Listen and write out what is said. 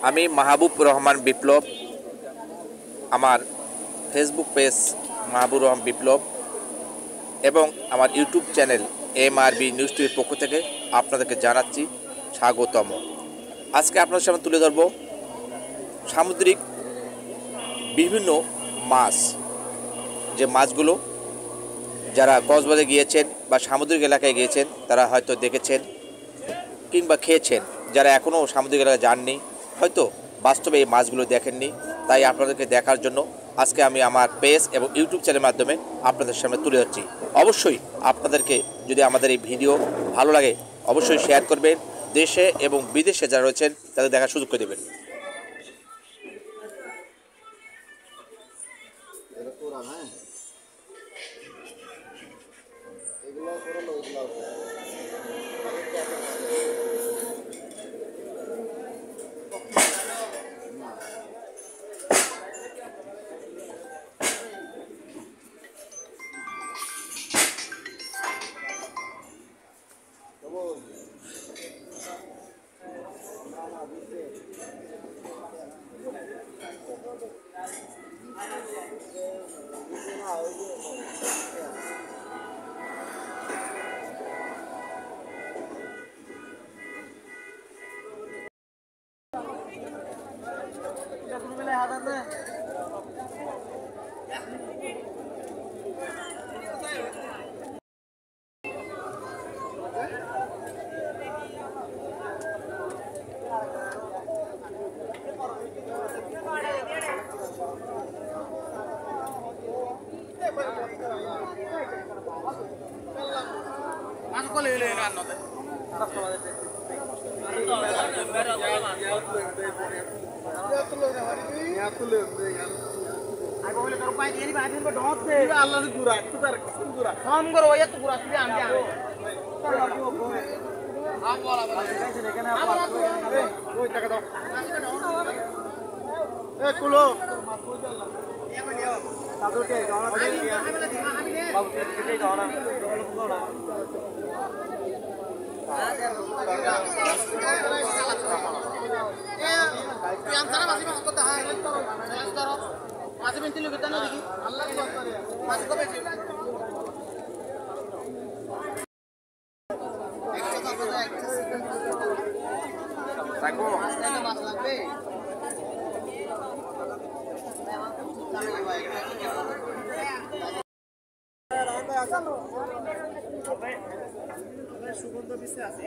আমি মাহবুব রহমান বিপ্লব, আমার Facebook page মাহবুব রহমান বিপ্লব এবং আমার ইউটিউব চ্যানেল MRB নিউজ টিভির পক্ষ থেকে আপনাদেরকে জানাচ্ছি স্বাগতম। আজকে আপনাদের সামনে তুলে ধরব সামুদ্রিক বিভিন্ন মাছ, যে মাছগুলো যারা কক্সবাজারে গিয়েছেন বা সামুদ্রিক এলাকায় গিয়েছেন তারা হয়তো দেখেছেন কিংবা খেয়েছেন। যারা এখনও সামুদ্রিক এলাকায় যাননি, হয়তো বাস্তবে এই মাছগুলো দেখেননি, তাই আপনাদেরকে দেখার জন্য আজকে আমি আমার পেজ এবং ইউটিউব চ্যানেলের মাধ্যমে আপনাদের সামনে তুলে ধরছি। অবশ্যই আপনাদেরকে যদি আমাদের এই ভিডিও ভালো লাগে অবশ্যই শেয়ার করবেন, দেশে এবং বিদেশে যারা রয়েছেন তাদের দেখার সুযোগ করে দেবেন। সুগন্ধ পিছে আছে